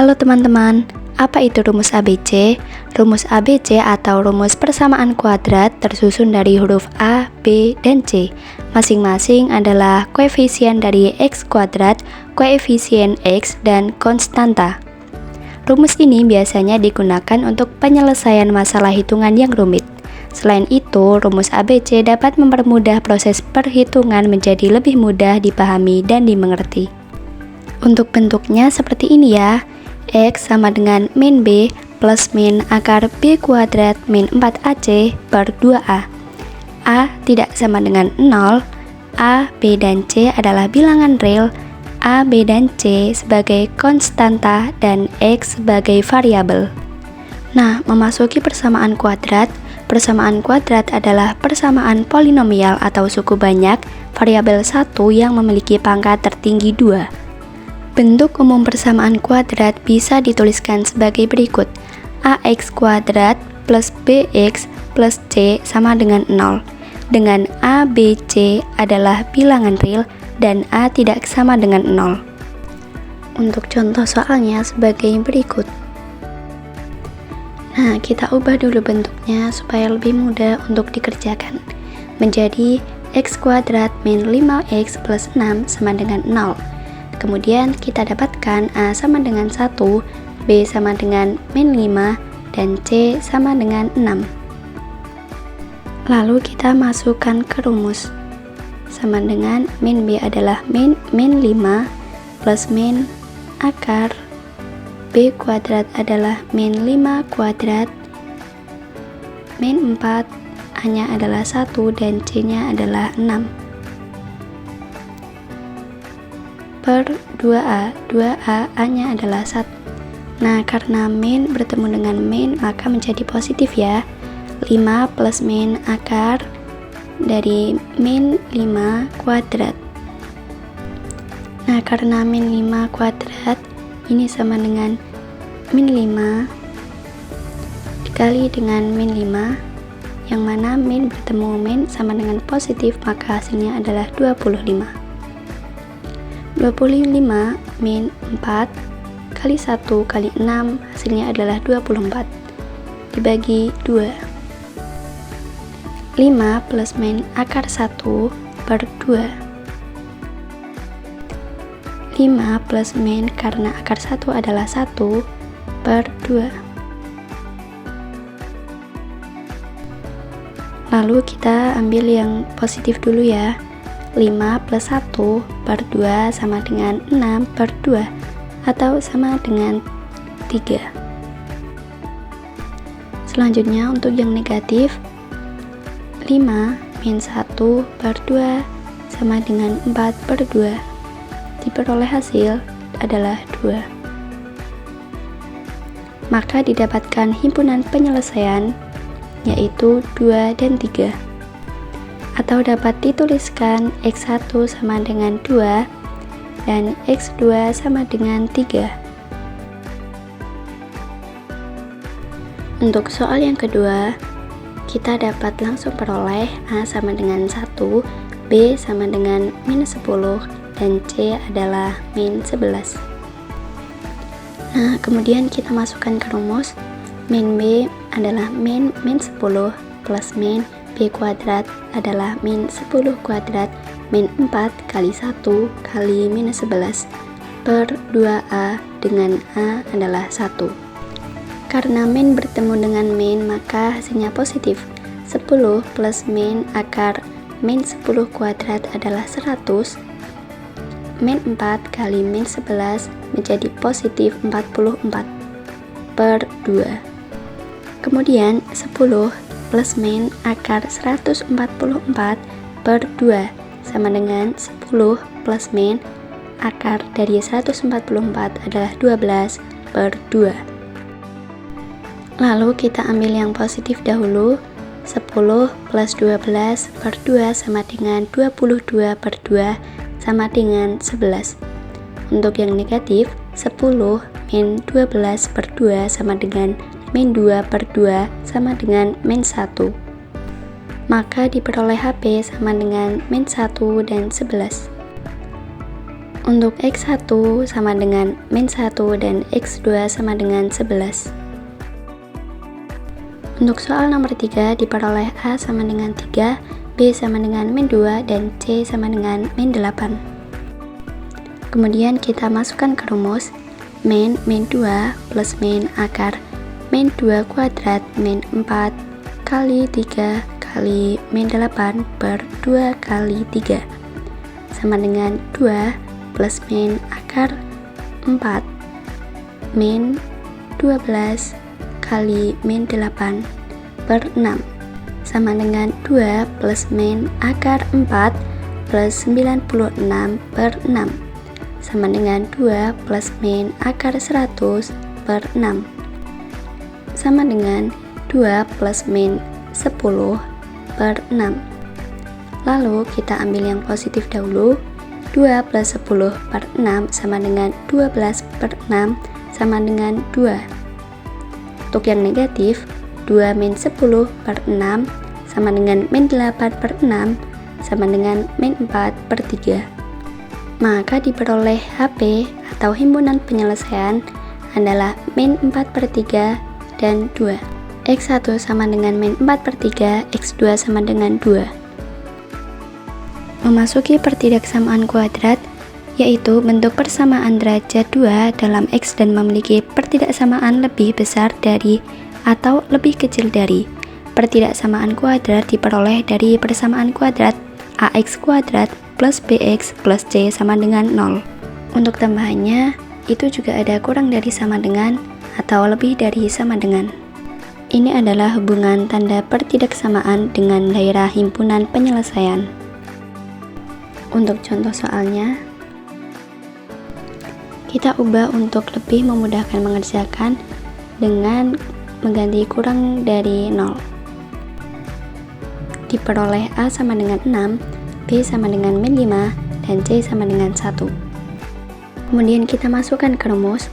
Halo teman-teman, apa itu rumus ABC? Rumus ABC atau rumus persamaan kuadrat tersusun dari huruf A, B, dan C. Masing-masing adalah koefisien dari X kuadrat, koefisien X, dan konstanta. Rumus ini biasanya digunakan untuk penyelesaian masalah hitungan yang rumit. Selain itu, rumus ABC dapat mempermudah proses perhitungan menjadi lebih mudah dipahami dan dimengerti. Untuk bentuknya seperti ini ya. X sama dengan min B plus min akar B kuadrat min 4AC per 2A. A tidak sama dengan 0, A, B, dan C adalah bilangan real, A, B, dan C sebagai konstanta, dan X sebagai variabel. Nah, memasuki persamaan kuadrat adalah persamaan polinomial atau suku banyak variabel 1 yang memiliki pangkat tertinggi 2. Bentuk umum persamaan kuadrat bisa dituliskan sebagai berikut. AX kuadrat plus BX plus C sama dengan 0. Dengan A, B, C adalah bilangan real dan A tidak sama dengan 0. Untuk contoh soalnya sebagai berikut. Nah, kita ubah dulu bentuknya supaya lebih mudah untuk dikerjakan. Menjadi X kuadrat min 5X plus 6 sama dengan 0. Kemudian kita dapatkan A sama dengan 1, B sama dengan min 5, dan C sama dengan 6. Lalu kita masukkan ke rumus. Sama dengan min B adalah min 5 plus min akar B kuadrat adalah min 5 kuadrat min 4, A-nya adalah 1 dan C-nya adalah 6. Per 2A, 2A, A-nya adalah 1. Nah, karena min bertemu dengan min, maka menjadi positif ya. 5 plus min akar dari min 5 kuadrat. Nah, karena min 5 kuadrat, ini sama dengan min 5 dikali dengan min 5, yang mana min bertemu min sama dengan positif, maka hasilnya adalah 25. 25 min 4 kali 1 kali 6 hasilnya adalah 24 dibagi 2. 5 plus min akar 1 per 2. 5 plus min karena akar 1 adalah 1 per 2. Lalu kita ambil yang positif dulu ya. 5 plus 1 per 2 sama dengan 6 per 2 atau sama dengan 3. Selanjutnya untuk yang negatif, 5 min 1 per 2 sama dengan 4 per 2. Diperoleh hasil adalah 2. Maka didapatkan himpunan penyelesaian yaitu 2 dan 3. Atau dapat dituliskan X1 sama dengan 2 dan X2 sama dengan 3. Untuk soal yang kedua, kita dapat langsung peroleh A sama dengan 1, B sama dengan min 10, dan C adalah min 11. Nah, kemudian kita masukkan ke rumus. Min B adalah min 10 plus min B kuadrat adalah min 10 kuadrat min 4 kali 1 kali min 11 per 2A dengan A adalah 1. Karena min bertemu dengan min, maka hasilnya positif. 10 plus min akar min 10 kuadrat adalah 100. Min 4 kali min 11 menjadi positif 44 per 2. Kemudian 10 plus min akar 144 per 2 sama dengan 10 plus min akar dari 144 adalah 12 per 2. Lalu kita ambil yang positif dahulu. 10 plus 12 per 2 sama dengan 22 per 2 sama dengan 11. Untuk yang negatif, 10 min 12 per 2 sama dengan min 2 per 2 sama dengan min 1. Maka diperoleh HP sama dengan min 1 dan 11. Untuk X1 sama dengan min 1 dan X2 sama dengan 11. Untuk soal nomor 3 diperoleh A sama dengan 3, B sama dengan min 2, dan C sama dengan min 8. Kemudian kita masukkan ke rumus min 2 plus min akar min 2 kuadrat min 4 kali 3 kali min 8 per 2 kali 3 sama dengan 2 plus min akar 4 min 12 kali min 8 per 6 sama dengan 2 plus min akar 4 plus 96 per 6 sama dengan 2 plus min akar 100 per 6 sama dengan 2 plus min 10 per 6. Lalu kita ambil yang positif dahulu. 2 plus 10 per 6 sama dengan 12 per 6 sama dengan 2. Untuk yang negatif, 2 min 10 per 6 sama dengan min 8 per 6 sama dengan min 4 per 3. Maka diperoleh HP atau himpunan penyelesaian adalah min 4 per 3 dan 2. X1 sama dengan min 4 per 3, X2 sama dengan 2. Memasuki pertidaksamaan kuadrat, yaitu bentuk persamaan derajat 2 dalam X dan memiliki pertidaksamaan lebih besar dari atau lebih kecil dari. Pertidaksamaan kuadrat diperoleh dari persamaan kuadrat AX kuadrat plus BX plus C sama dengan 0. Untuk tambahannya, itu juga ada kurang dari sama dengan atau lebih dari sama dengan. Ini adalah hubungan tanda pertidaksamaan dengan daerah himpunan penyelesaian. Untuk contoh soalnya, kita ubah untuk lebih memudahkan mengerjakan dengan mengganti kurang dari 0. Diperoleh A sama dengan 6, B sama dengan min 5, dan C sama dengan 1. Kemudian kita masukkan ke rumus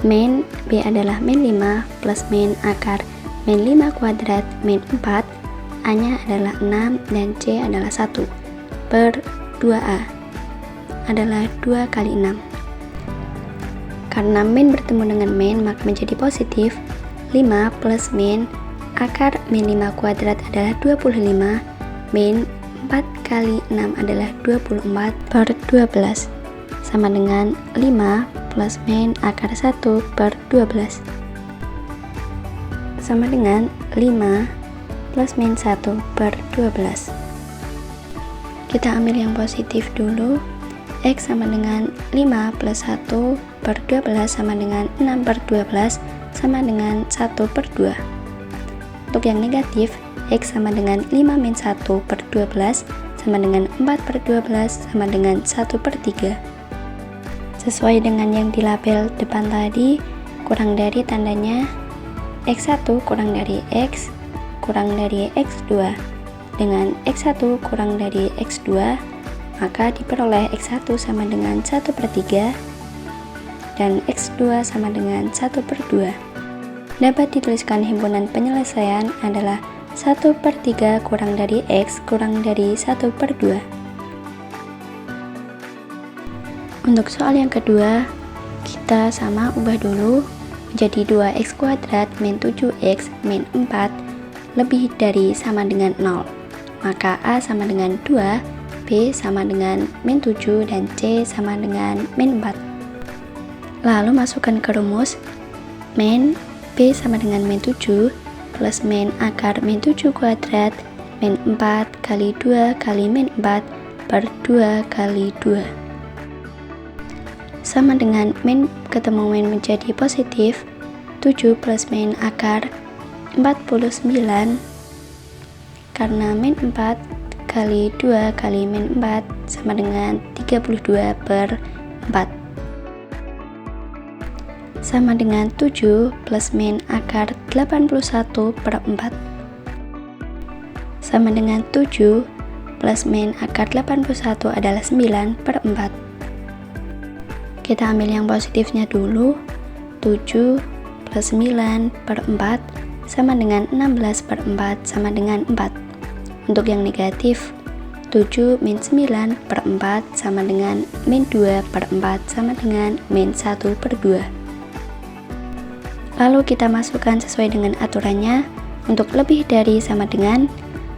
min B adalah min 5 plus min akar min 5 kuadrat min 4, A nya adalah 6 dan C adalah 1 per 2A adalah 2 kali 6. Karena min bertemu dengan min maka menjadi positif. 5 plus min akar min 5 kuadrat adalah 25, min 4 kali 6 adalah 24 per 12 sama dengan 5 plus min akar 1 per 12 sama dengan 5 plus min 1 per 12. Kita ambil yang positif dulu. X sama dengan 5 plus 1 per 12 sama dengan 6 per 12 sama dengan 1 per 2. Untuk yang negatif, X sama dengan 5 min 1 per 12 sama dengan 4 per 12 sama dengan 1 per 3. Sesuai dengan yang di label depan tadi, kurang dari tandanya X1 kurang dari X kurang dari X2. Dengan X1 kurang dari X2, maka diperoleh X1 sama dengan 1 per 3 dan X2 sama dengan 1 per 2. Dapat dituliskan himpunan penyelesaian adalah 1 per 3 kurang dari X kurang dari 1 per 2. Untuk soal yang kedua, kita sama ubah dulu menjadi 2x kuadrat min 7x min 4 lebih dari sama dengan 0. Maka A sama dengan 2, B sama dengan min 7, dan C sama dengan min 4. Lalu masukkan ke rumus min B sama dengan min 7 plus min akar min 7 kuadrat min 4 kali 2 kali min 4 per 2 kali 2 sama dengan min ketemu min menjadi positif. 7 plus min akar 49 karena min 4 kali 2 kali min 4 sama dengan 32 per 4 sama dengan 7 plus min akar 81 per 4 sama dengan 7 plus min akar 81 adalah 9 per 4. Kita ambil yang positifnya dulu. 7 plus 9 per 4 sama dengan 16 per 4 sama dengan 4. Untuk yang negatif, 7 min 9 per 4 sama dengan min 2 per 4 sama dengan min 1 per 2. Lalu kita masukkan sesuai dengan aturannya. Untuk lebih dari sama dengan,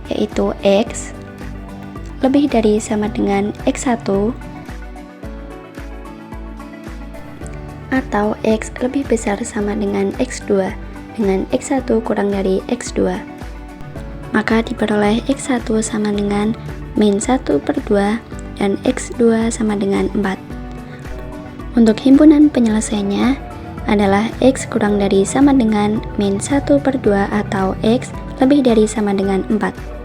yaitu X lebih dari sama dengan X1 atau X lebih besar sama dengan X2 dengan X1 kurang dari X2, maka diperoleh X1 sama dengan min 1 per 2 dan X2 sama dengan 4. Untuk himpunan penyelesaiannya adalah X kurang dari sama dengan min 1 per 2 atau X lebih dari sama dengan 4.